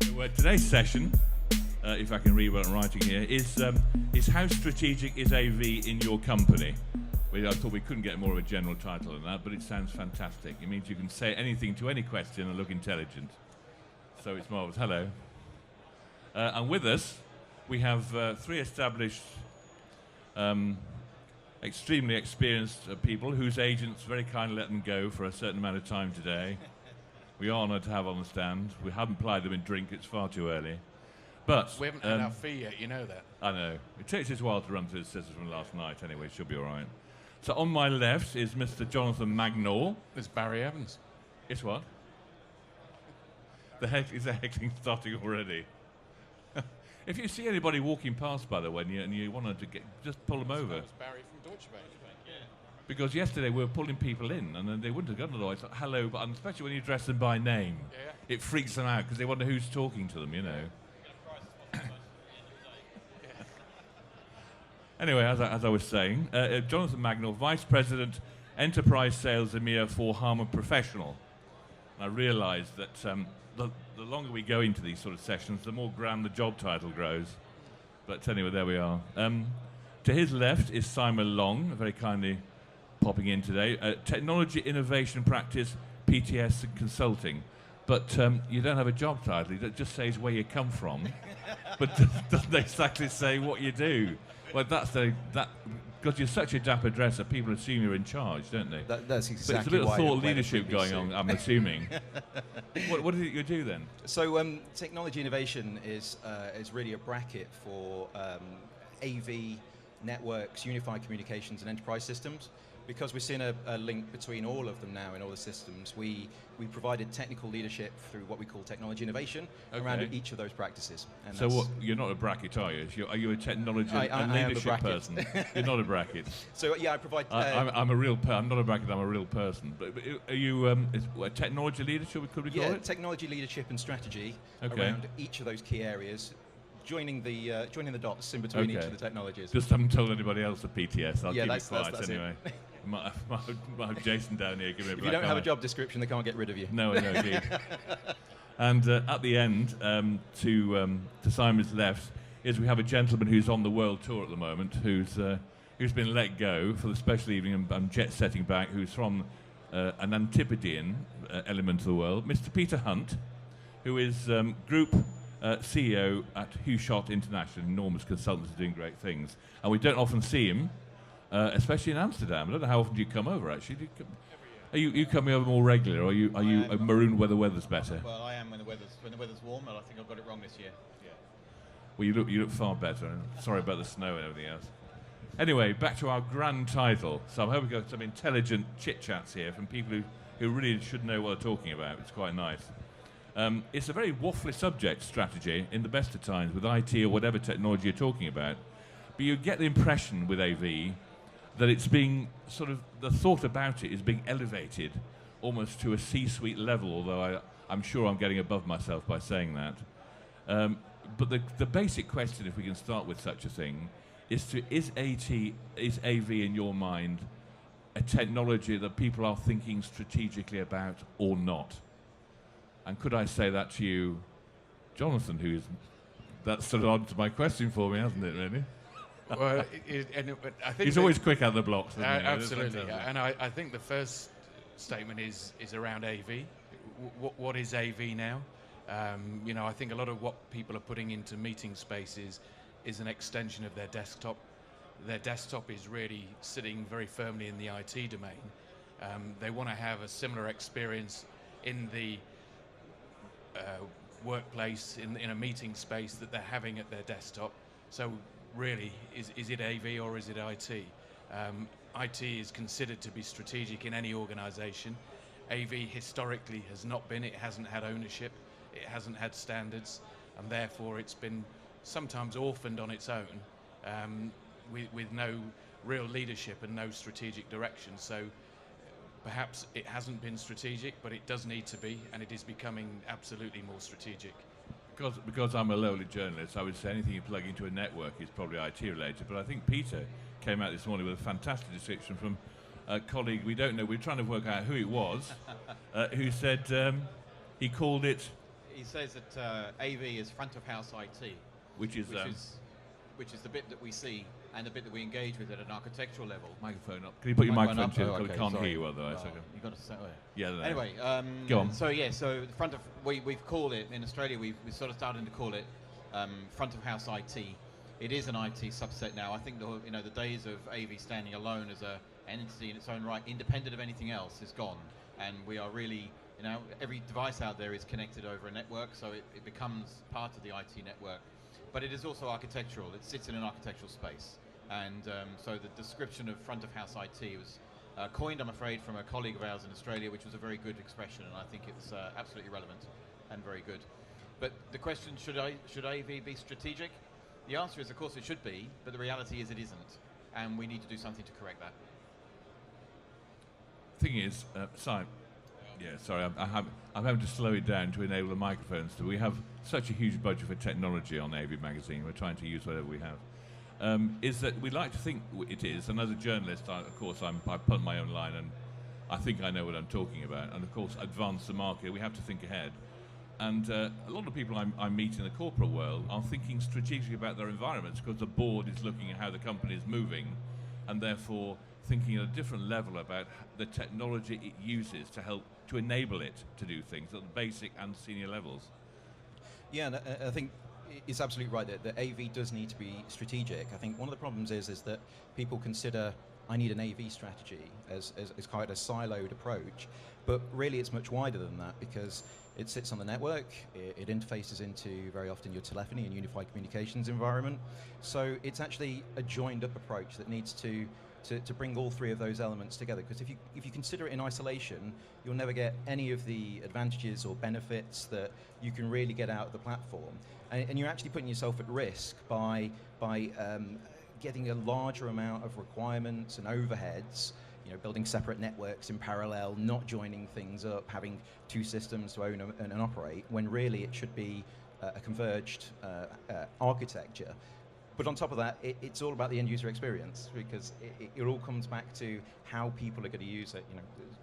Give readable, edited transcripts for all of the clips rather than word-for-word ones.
So, today's session, if I can read what I'm writing here, is how strategic is AV in your company? I thought we couldn't get more of a general title than that, but it sounds fantastic. It means you can say anything to any question and look intelligent. So it's marvellous. Hello. And with us, we have three established, extremely experienced people whose agents very kindly let them go for a certain amount of time today. We are honoured to have on the stand. We haven't plied them in drink, it's far too early. But we haven't had our fee yet, you know that. I know. It takes us a while to run through the scissors from last night anyway, it should be all right. So on my left is Mr. Jonathan Mangnall. There's Barry Evans. It's what? Is the heckling starting already? If you see anybody walking past, by the way, and you want to just pull them over. It's Barry from Deutsche Bank. Yeah. Because yesterday we were pulling people in, and then they wouldn't have gotten otherwise. Like, hello, but especially when you address them by name, it freaks them out because they wonder who's talking to them, you know. Anyway, as I was saying, Jonathan Mangnall, Vice President, Enterprise Sales EMEA for Harman Professional. And I realised that the longer we go into these sort of sessions, the more grand the job title grows. But anyway, there we are. To his left is Simon Long, very kindly popping in today. Technology Innovation Practice, PTS and Consulting. But you don't have a job title. It just says where you come from, but doesn't exactly say what you do. Well, because you're such a dapper dresser, people assume you're in charge, don't they? That's exactly so it's a bit of thought leadership going suit. on, I'm assuming. What is it you do then? So technology innovation is really a bracket for AV, networks, unified communications and enterprise systems. Because we're seeing a link between all of them now in all the systems, we provided technical leadership through what we call technology innovation around each of those practices. And so what, you're not a bracket, are you? Are you a technology and leadership person? You're not a bracket. So yeah, I provide... I'm a real I'm not a bracket, I'm a real person. But are you technology leadership, could we call it? Technology leadership and strategy around each of those key areas. Joining the dots in between each of the technologies. Just haven't told anybody else at PTS. I'll keep it quiet that's anyway. Might have Jason down here give me a black If you don't have eye. a job description, they can't get rid of you. No, indeed. And at the end, to Simon's left, is we have a gentleman who's on the world tour at the moment, who's been let go for the special evening and jet setting back, who's from an Antipodean element of the world, Mr. Peter Hunt, who is Group CEO at Hewshott International, enormous consultancy doing great things. And we don't often see him, especially in Amsterdam. I don't know how often do you come over, actually. Are you coming over more regularly, or are you marooned where the weather's better? Well, I am when the weather's warm, and I think I've got it wrong this year. Yeah. Well, you look far better. Sorry about the snow and everything else. Anyway, back to our grand title. So I hope we got some intelligent chit-chats here from people who really should know what they're talking about. It's quite nice. It's a very waffly subject, strategy, in the best of times, with IT or whatever technology you're talking about. But you get the impression with AV that it's being sort of, the thought about it is being elevated almost to a C-suite level, although I'm sure I'm getting above myself by saying that. But the basic question, if we can start with such a thing, is AV in your mind a technology that people are thinking strategically about or not? And could I say that to you, Jonathan, that's sort of answered my question for me, hasn't it, really? Well, I think he's always quick out the blocks, isn't he? Absolutely, and I think the first statement is around AV. What is AV now? I think a lot of what people are putting into meeting spaces is an extension of their desktop. Their desktop is really sitting very firmly in the IT domain. They want to have a similar experience in the workplace, in a meeting space that they're having at their desktop. So really, is it AV or is it IT? IT is considered to be strategic in any organization. AV historically has not been. It hasn't had ownership, it hasn't had standards, and therefore it's been sometimes orphaned on its own, with no real leadership and no strategic direction. So perhaps it hasn't been strategic, but it does need to be, and it is becoming absolutely more strategic. Because I'm a lowly journalist, I would say anything you plug into a network is probably IT related, but I think Peter came out this morning with a fantastic description from a colleague we don't know, we're trying to work out who it was, who said he called it he says that AV is front of house IT, which is the bit that we see and the bit that we engage with at an architectural level. microphone up. Can you put your Microphone microphone up? to? Oh, We okay, can't sorry. hear you otherwise. Oh, Okay. you've got to say. Oh, Yeah. No. Anyway, Go on. So yeah, so the front of we've called it in Australia. We've sort of started to call it front of house IT. It is an IT subset now. I think the days of AV standing alone as an entity in its own right, independent of anything else, is gone. And we are really, every device out there is connected over a network, so it becomes part of the IT network. But it is also architectural. It sits in an architectural space. And so the description of front of house IT was coined, I'm afraid, from a colleague of ours in Australia, which was a very good expression, and I think it's absolutely relevant and very good. But the question, should AV be strategic? The answer is, of course, it should be, but the reality is it isn't, and we need to do something to correct that. Thing is, Simon. Yeah, sorry, I'm having to slow it down to enable the microphones. We have such a huge budget for technology on AV Magazine. We're trying to use whatever we have. Is that we like to think it is, and as a journalist, of course, I put my own line, and I think I know what I'm talking about. And of course, advance the market. We have to think ahead. And a lot of people I meet in the corporate world are thinking strategically about their environments because the board is looking at how the company is moving, and therefore thinking at a different level about the technology it uses to help to enable it to do things at the basic and senior levels. Yeah, and I think it's absolutely right that AV does need to be strategic. I think one of the problems is that people consider I need an AV strategy as quite a siloed approach, but really it's much wider than that because it sits on the network, it interfaces into very often your telephony and unified communications environment. So it's actually a joined up approach that needs to bring all three of those elements together, because if you consider it in isolation, you'll never get any of the advantages or benefits that you can really get out of the platform, and you're actually putting yourself at risk by getting a larger amount of requirements and overheads, building separate networks in parallel, not joining things up, having two systems to own and operate, when really it should be a converged architecture. But on top of that, it's all about the end user experience, because it all comes back to how people are going to use it.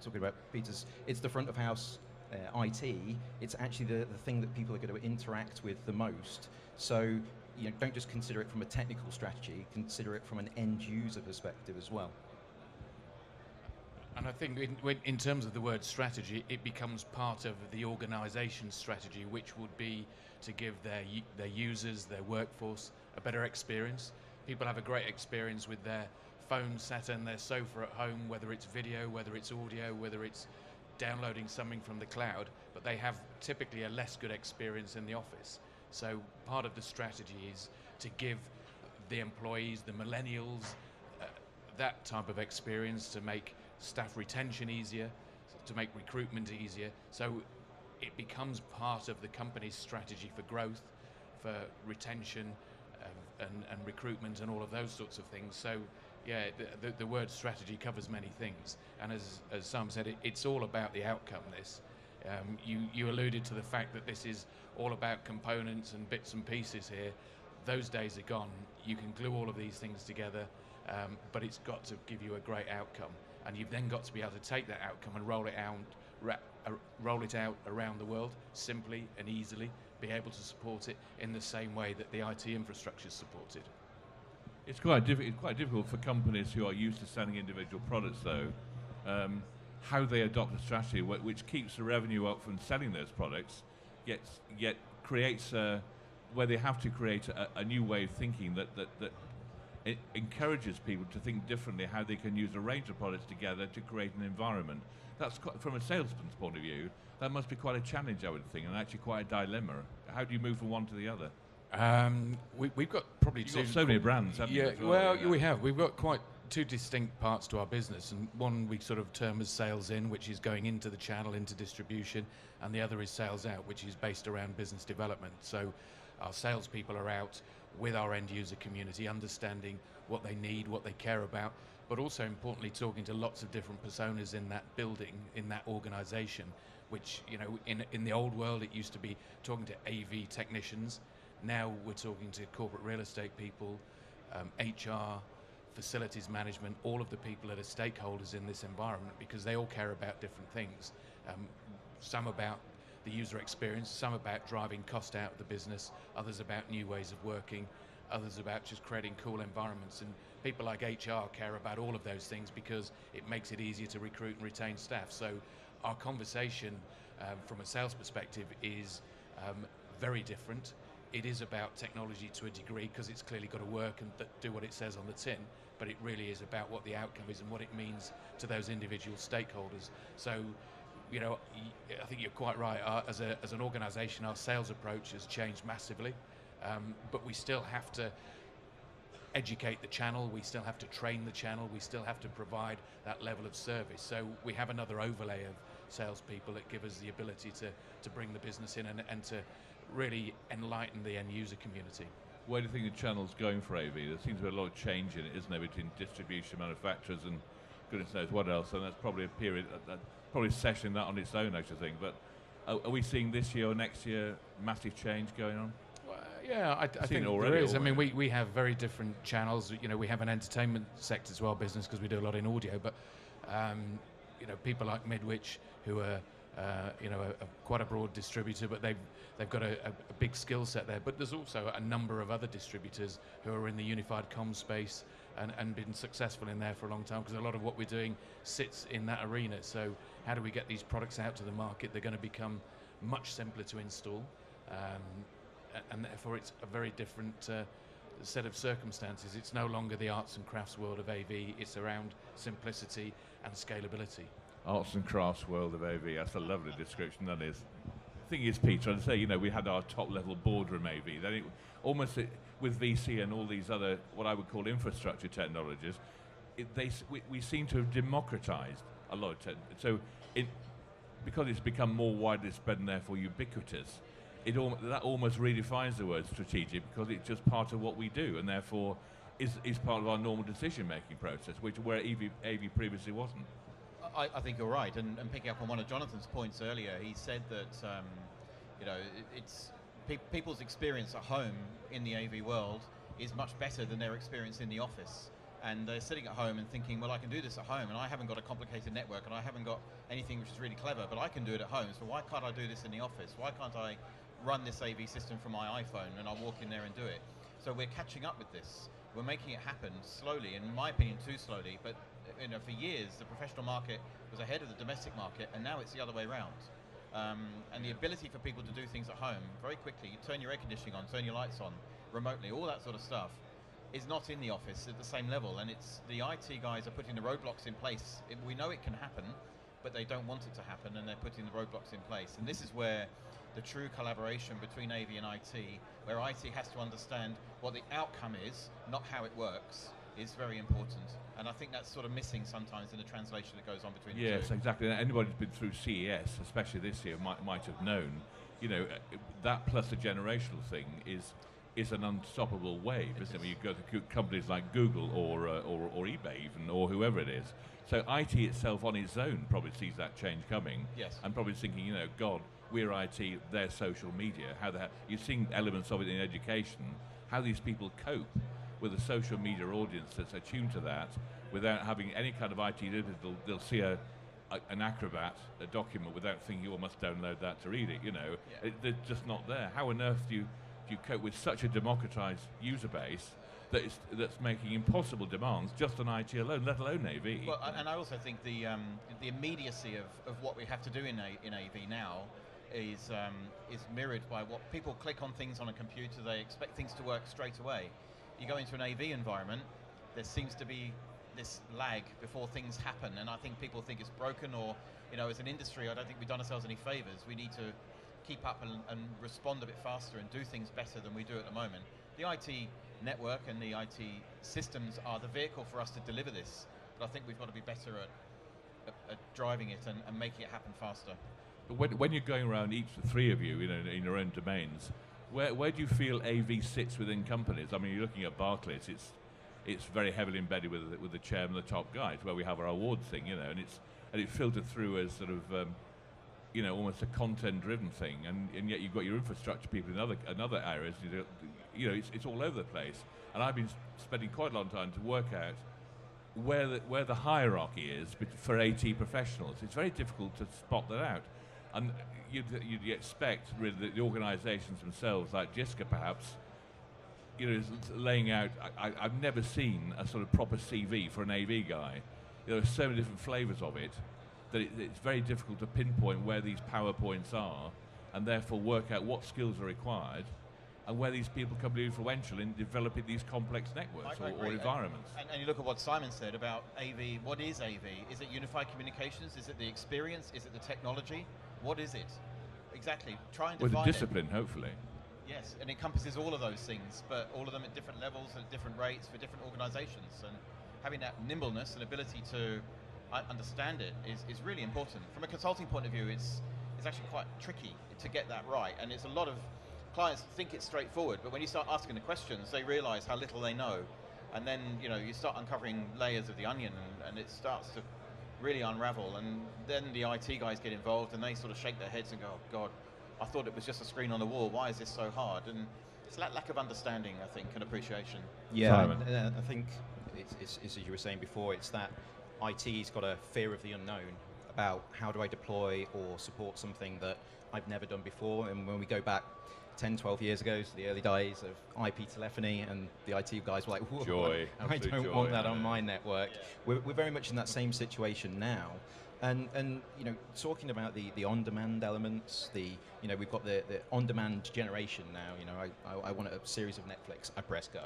Talking about Peter's, it's the front of house IT. It's actually the thing that people are going to interact with the most. So don't just consider it from a technical strategy, consider it from an end user perspective as well. And I think in terms of the word strategy, it becomes part of the organisation's strategy, which would be to give their users, their workforce, a better experience. People have a great experience with their phone sat on their sofa at home, whether it's video, whether it's audio, whether it's downloading something from the cloud, but they have typically a less good experience in the office. So part of the strategy is to give the employees, the millennials, that type of experience, to make staff retention easier, to make recruitment easier. So it becomes part of the company's strategy for growth, for retention and recruitment and all of those sorts of things. So yeah, the word strategy covers many things. And as Sam said, it's all about the outcome, this. You alluded to the fact that this is all about components and bits and pieces here. Those days are gone. You can glue all of these things together, but it's got to give you a great outcome. And you've then got to be able to take that outcome and roll it out around the world simply and easily, be able to support it in the same way that the IT infrastructure is supported. It's quite difficult for companies who are used to selling individual products, though, how they adopt a strategy which keeps the revenue up from selling those products, yet creates where they have to create a new way of thinking that it encourages people to think differently how they can use a range of products together to create an environment. That's from a salesman's point of view, that must be quite a challenge, I would think, and actually quite a dilemma. How do you move from one to the other? We've got probably You've got so many brands, haven't you? Well, we have. We've got quite two distinct parts to our business, and one we sort of term as sales in, which is going into the channel, into distribution, and the other is sales out, which is based around business development. So our salespeople are out with our end user community, understanding what they need, what they care about, but also importantly talking to lots of different personas in that building, in that organization, which, in the old world it used to be talking to AV technicians. Now we're talking to corporate real estate people, HR, facilities management, all of the people that are stakeholders in this environment, because they all care about different things. Some about the user experience, some about driving cost out of the business, others about new ways of working, others about just creating cool environments. And people like HR care about all of those things because it makes it easier to recruit and retain staff. So our conversation from a sales perspective is very different. It is about technology to a degree because it's clearly got to work and do what it says on the tin, but it really is about what the outcome is and what it means to those individual stakeholders. So, you know, I think you're quite right. As an organisation, our sales approach has changed massively, but we still have to educate the channel, we still have to train the channel, we still have to provide that level of service. So we have another overlay of salespeople that give us the ability to bring the business in and to really enlighten the end user community. Where do you think the channel's going for AV? There seems to be a lot of change in it, isn't there, between distribution, manufacturers, and goodness knows what else. And that's probably a period, probably session that on its own, I should think. But are we seeing this year or next year massive change going on? Well, yeah, I think already, there is. I mean, we have very different channels. You know, we have an entertainment sector as well, business, because we do a lot in audio. But you know, people like Midwich, who are you know, quite a broad distributor, but they've got a big skill set there. But there's also a number of other distributors who are in the unified comms space and been successful in there for a long time, because a lot of what we're doing sits in that arena. So how do we get these products out to the market? They're going to become much simpler to install, and therefore it's a very different set of circumstances. It's no longer the arts and crafts world of AV, it's around simplicity and scalability. Arts and crafts world of AV, that's a lovely description, that is. The thing is, Peter, I'd say, you know, we had our top level boardroom AV, then with VC and all these other, what I would call infrastructure technologies, we seem to have democratized a lot of so because it's become more widely spread and therefore ubiquitous, that almost redefines the word strategic, because it's just part of what we do and therefore is part of our normal decision making process, where AV previously wasn't. I think you're right, and picking up on one of Jonathan's points earlier, he said that you know, it's people's experience at home in the AV world is much better than their experience in the office, and they're sitting at home and thinking, well, I can do this at home, and I haven't got a complicated network, and I haven't got anything which is really clever, but I can do it at home, so why can't I do this in the office? Why can't I run this AV system from my iPhone and I'll walk in there and do it? So we're catching up with this. We're making it happen slowly, in my opinion too slowly, but you know, for years the professional market was ahead of the domestic market, and now it's the other way around. And the ability for people to do things at home very quickly, you turn your air conditioning on, turn your lights on remotely, all that sort of stuff is not in the office at the same level, and it's the IT guys are putting the roadblocks in place. We know it can happen, but they don't want it to happen, and they're putting the roadblocks in place. And this is where the true collaboration between AV and IT, where IT has to understand what the outcome is, not how it works, is very important. And I think that's sort of missing sometimes in the translation that goes on between the two. Yes, exactly. Anybody who's been through CES, especially this year, might have known, you know, that plus the generational thing is an unstoppable wave, isn't it? When you go to companies like Google or eBay even, or whoever it is. So IT itself on its own probably sees that change coming. Yes. And probably thinking, you know, God, we're IT, they're social media. You're seeing elements of it in education, how these people cope with a social media audience that's attuned to that without having any kind of IT. They'll see an Acrobat, a document, without thinking, oh, I must download that to read it, you know. Yeah. They're just not there. How on earth do you cope with such a democratized user base that's making impossible demands just on IT alone, let alone AV? Well, and I also think the immediacy of what we have to do in AV now is mirrored by what people click on things on a computer. They expect things to work straight away. You go into an AV environment, there seems to be this lag before things happen, and I think people think it's broken, or, you know, as an industry, I don't think we've done ourselves any favors. We need to keep up and respond a bit faster and do things better than we do at the moment. The IT network and the IT systems are the vehicle for us to deliver this, but I think we've got to be better at driving it and making it happen faster. But when you're going around, each the three of you, in your own domains, where do you feel AV sits within companies? I mean, you're looking at Barclays. It's very heavily embedded with the chairman, the top guys, where we have our award thing, you know, and it's filtered through as sort of you know, almost a content-driven thing, and yet you've got your infrastructure people in other areas. You know, it's all over the place. And I've been spending quite a long time to work out where the hierarchy is for AT professionals. It's very difficult to spot that out. And you'd expect really that the organisations themselves, like JISCA perhaps, is laying out. I've never seen a sort of proper CV for an AV guy. There are so many different flavours of it that it's very difficult to pinpoint where these PowerPoints are, and therefore work out what skills are required, and where these people can be influential in developing these complex networks or environments. And you look at what Simon said about AV. What is AV? Is it unified communications? Is it the experience? Is it the technology? What is it? Exactly. Try and define With a discipline, hopefully. Yes, and it encompasses all of those things, but all of them at different levels and at different rates for different organizations. And having that nimbleness and ability to understand it is really important. From a consulting point of view, it's actually quite tricky to get that right. And it's a lot of clients think it's straightforward, but when you start asking the questions, they realize how little they know. And then, you start uncovering layers of the onion, and it starts to really unravel. And then the IT guys get involved, and they sort of shake their heads and go, oh God, I thought it was just a screen on the wall. Why is this so hard? And it's that lack of understanding, I think, and appreciation. Yeah, I think it's as you were saying before, it's that IT's got a fear of the unknown about how do I deploy or support something that I've never done before. And when we go back 10, 12 years ago to the early days of IP telephony, and the IT guys were like, whoa, joy, I don't want that on my network. Yeah. We're very much in that same situation now. And talking about the on-demand elements, we've got the on-demand generation now. I want a series of Netflix, I press go.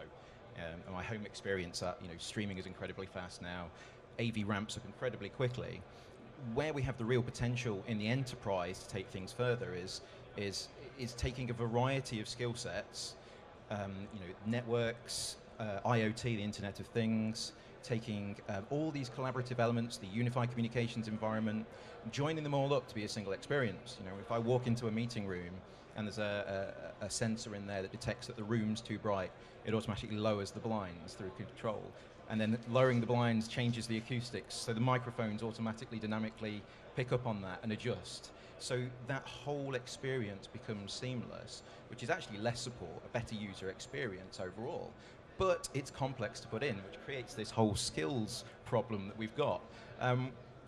And my home experience, streaming is incredibly fast now. AV ramps up incredibly quickly. Where we have the real potential in the enterprise to take things further is taking a variety of skill sets, networks, IoT, the Internet of Things, taking all these collaborative elements, the unified communications environment, joining them all up to be a single experience. If I walk into a meeting room and there's a sensor in there that detects that the room's too bright, it automatically lowers the blinds through control. And then lowering the blinds changes the acoustics, so the microphones automatically, dynamically pick up on that and adjust. So that whole experience becomes seamless, which is actually less support, a better user experience overall. But it's complex to put in, which creates this whole skills problem that we've got.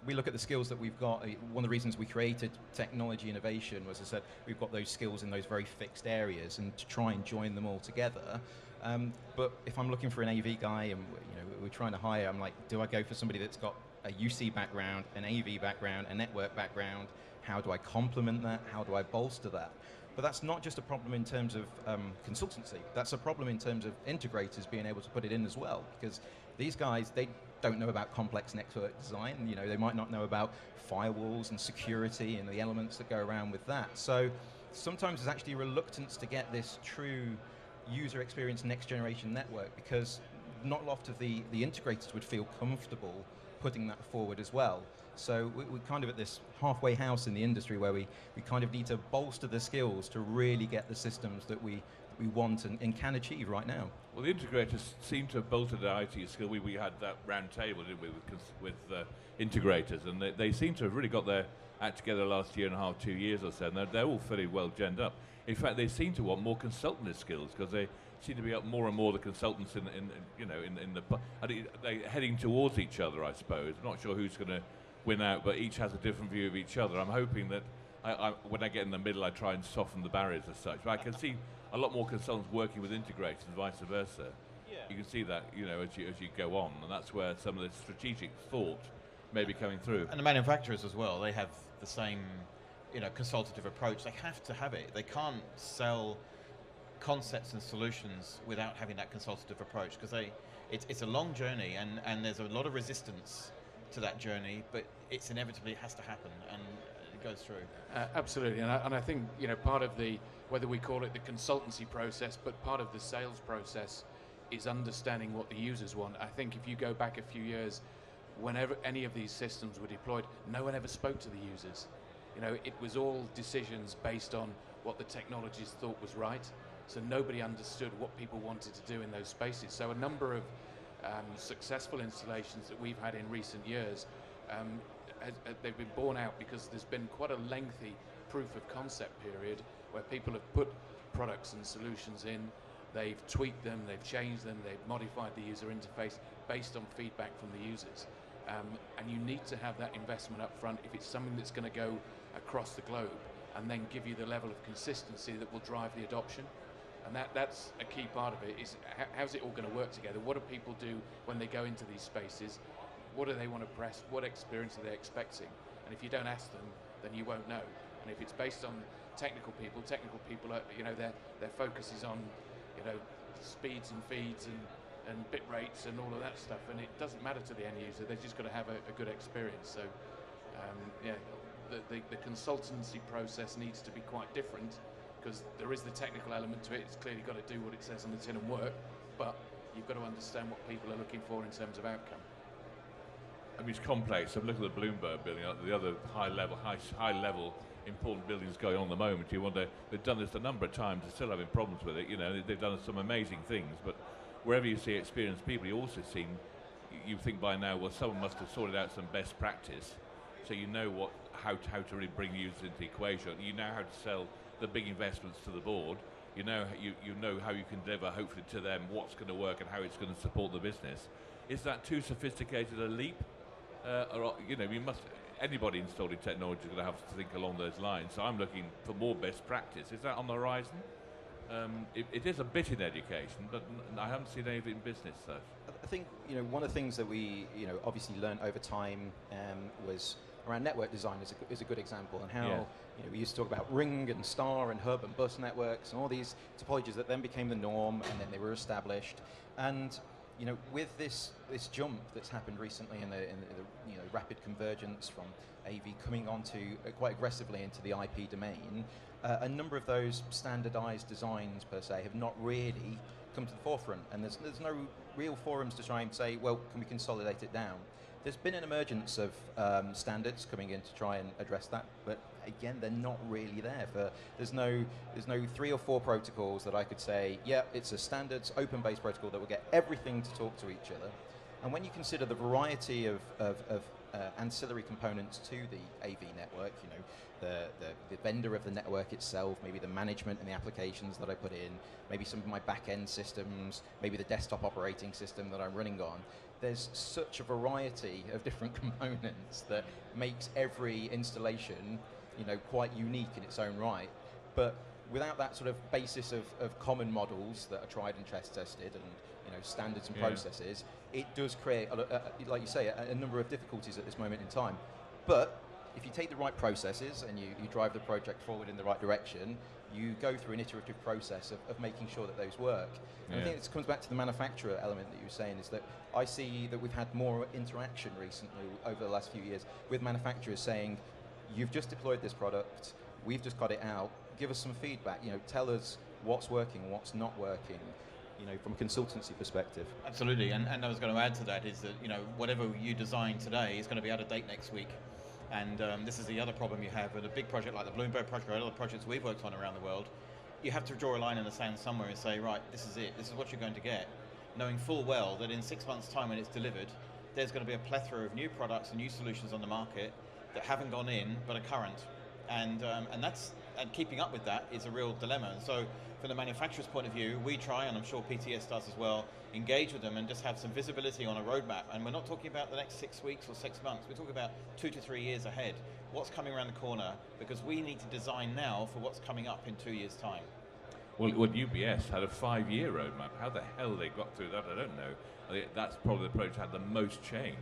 We look at the skills that we've got. One of the reasons we created technology innovation was, as I said, we've got those skills in those very fixed areas, and to try and join them all together. But if I'm looking for an AV guy, and we're trying to hire, I'm like, do I go for somebody that's got a UC background, an AV background, a network background? How do I complement that? How do I bolster that? But that's not just a problem in terms of consultancy. That's a problem in terms of integrators being able to put it in as well. Because these guys, they don't know about complex network design. They might not know about firewalls and security and the elements that go around with that. So sometimes there's actually a reluctance to get this true user experience next generation network, because not a lot of the integrators would feel comfortable putting that forward as well. So we're kind of at this halfway house in the industry where we kind of need to bolster the skills to really get the systems that we want and can achieve right now. Well, the integrators seem to have bolstered their IT skill. We had that round table, didn't we, with integrators, and they seem to have really got their act together the last year and a half, 2 years or so, and they're all fairly well genned up. In fact, they seem to want more consultative skills, because they seem to be up more and more the consultants in the. I think they're heading towards each other, I suppose. I'm not sure who's going to win out, but each has a different view of each other. I'm hoping that when I get in the middle, I try and soften the barriers as such. But I can see a lot more consultants working with integrators and vice versa. Yeah. You can see that, as you go on, and that's where some of the strategic thought may be coming through. And the manufacturers as well, they have the same, consultative approach. They have to have it. They can't sell concepts and solutions without having that consultative approach, because it's a long journey, and there's a lot of resistance to that journey, but it has to happen, and it goes through. Absolutely, and I think part of whether we call it the consultancy process, but part of the sales process is understanding what the users want. I think if you go back a few years, whenever any of these systems were deployed, no one ever spoke to the users. It was all decisions based on what the technologists thought was right, so nobody understood what people wanted to do in those spaces. So a number of successful installations that we've had in recent years, they've been borne out because there's been quite a lengthy proof of concept period where people have put products and solutions in, they've tweaked them, they've changed them, they've modified the user interface based on feedback from the users. And you need to have that investment up front if it's something that's going to go across the globe and then give you the level of consistency that will drive the adoption. And that's a key part of it, is how's it all going to work together? What do people do when they go into these spaces? What do they want to press? What experience are they expecting? And if you don't ask them, then you won't know. And if it's based on technical people are, their focus is on, speeds and feeds and bit rates and all of that stuff, and it doesn't matter to the end user. They've just got to have a good experience. So, the consultancy process needs to be quite different, because there is the technical element to it. It's clearly got to do what it says on the tin and work, but you've got to understand what people are looking for in terms of outcome. I mean, it's complex. I'm looking at the Bloomberg building, the other high level important buildings going on at the moment. You wonder, they've done this a number of times, they're still having problems with it. They've done some amazing things, but wherever you see experienced people, you also see, you think by now, well, someone must have sorted out some best practice, so you know how to really bring users into the equation. You know how to sell the big investments to the board. You know how you can deliver, hopefully, to them what's going to work and how it's going to support the business. Is that too sophisticated a leap? Anybody installing technology is going to have to think along those lines. So I'm looking for more best practice. Is that on the horizon? It is a bit in education, but I haven't seen anything in business. So I think one of the things that we obviously learned over time was around network design is a good example, and how we used to talk about ring and star and hub and bus networks and all these topologies that then became the norm, and then they were established. And with this jump that's happened recently in the rapid convergence from AV coming onto quite aggressively into the IP domain, a number of those standardized designs per se have not really come to the forefront, and there's no real forums to try and say, well, can we consolidate it down? There's been an emergence of standards coming in to try and address that, but again, they're not really there. There's no 3 or 4 protocols that I could say, yeah, it's a standards open-based protocol that will get everything to talk to each other. And when you consider the variety of ancillary components to the AV network, the vendor of the network itself, maybe the management and the applications that I put in, maybe some of my back-end systems, maybe the desktop operating system that I'm running on, there's such a variety of different components that makes every installation, quite unique in its own right. But without that sort of basis of common models that are tried and tested and standards and processes, it does create, like you say, a number of difficulties at this moment in time. But if you take the right processes and you drive the project forward in the right direction, you go through an iterative process of making sure that those work. And I think this comes back to the manufacturer element that you were saying, is that I see that we've had more interaction recently over the last few years with manufacturers saying, you've just deployed this product, we've just got it out, give us some feedback, tell us what's working, what's not working, from a consultancy perspective. Absolutely, and I was going to add to that is that, whatever you design today is going to be out of date next week. And this is the other problem you have with a big project like the Bloomberg project or other projects we've worked on around the world. You have to draw a line in the sand somewhere and say, right, this is it, this is what you're going to get, knowing full well that in 6 months' time when it's delivered, there's going to be a plethora of new products and new solutions on the market that haven't gone in but are current. And keeping up with that is a real dilemma. And so from the manufacturer's point of view, we try, and I'm sure PTS does as well, engage with them and just have some visibility on a roadmap. And we're not talking about the next 6 weeks or 6 months. We're talking about 2 to 3 years ahead. What's coming around the corner? Because we need to design now for what's coming up in 2 years' time. Well, UBS had a 5-year roadmap. How the hell they got through that, I don't know. I think that's probably the approach that had the most change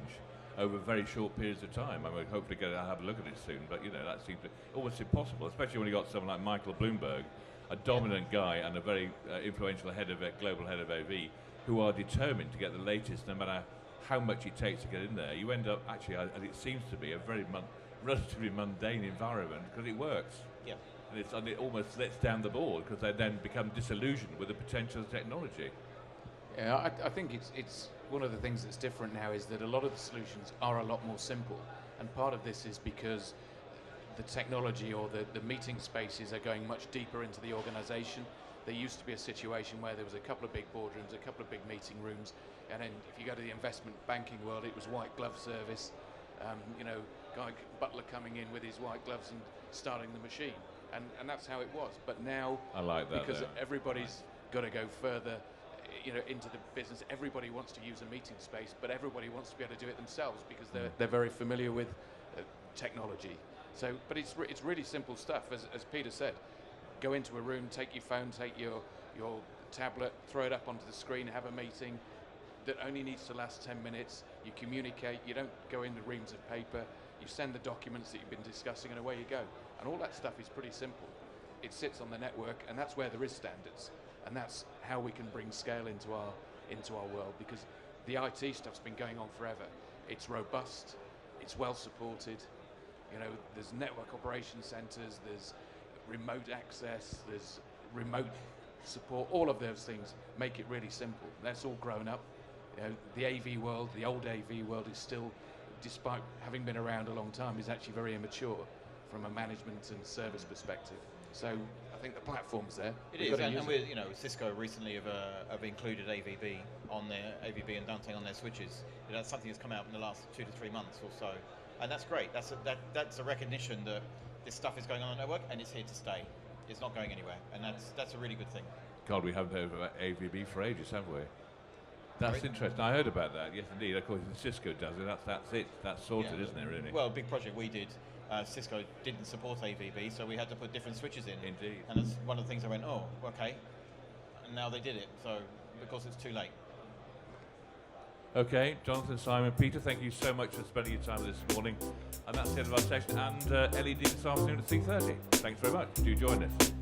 over very short periods of time. I mean, hopefully I'll have a look at it soon, but that seems almost impossible, especially when you got someone like Michael Bloomberg, a dominant guy and a very influential global head of AV, who are determined to get the latest no matter how much it takes to get in there. You end up actually, as it seems to be, a very relatively mundane environment because it works. Yeah. And it almost lets down the board because they then become disillusioned with the potential of technology. Yeah, I think it's one of the things that's different now is that a lot of the solutions are a lot more simple, and part of this is because the technology or the meeting spaces are going much deeper into the organisation. There used to be a situation where there was a couple of big boardrooms, a couple of big meeting rooms, and then if you go to the investment banking world, it was white glove service, guy butler coming in with his white gloves and starting the machine, and that's how it was. But now, I like that, because everybody's got to go further into the business. Everybody wants to use a meeting space, but everybody wants to be able to do it themselves because they're very familiar with technology. So, but it's really simple stuff. As Peter said, go into a room, take your phone, take your tablet, throw it up onto the screen, have a meeting that only needs to last 10 minutes. You communicate. You don't go into reams of paper. You send the documents that you've been discussing, and away you go. And all that stuff is pretty simple. It sits on the network, and that's where there is standards, and that's how we can bring scale into our world, because the IT stuff's been going on forever. It's robust, it's well supported. There's network operation centers, there's remote access, there's remote support. All of those things make it really simple. That's all grown up. The AV world, the old AV world, is still, despite having been around a long time, is actually very immature from a management and service perspective. So I think the platform's there. It is, and we're, Cisco recently have included AVB on their AVB and Dante on their switches. That's something that's come out in the last 2 to 3 months or so, and that's great. That's a recognition that this stuff is going on the network and it's here to stay. It's not going anywhere, and that's a really good thing. God, we haven't heard about AVB for ages, have we? That's interesting. I heard about that. Yes, indeed. Of course, Cisco does it. That's it. That's sorted, isn't it? Really. Well, a big project we did. Cisco didn't support AVB, so we had to put different switches in. Indeed. And that's one of the things I went, oh, okay. And now they did it, so because it's too late. Okay, Jonathan, Simon, Peter, thank you so much for spending your time this morning. And that's the end of our session. And LED this afternoon at 3:30. Thanks very much. Do join us.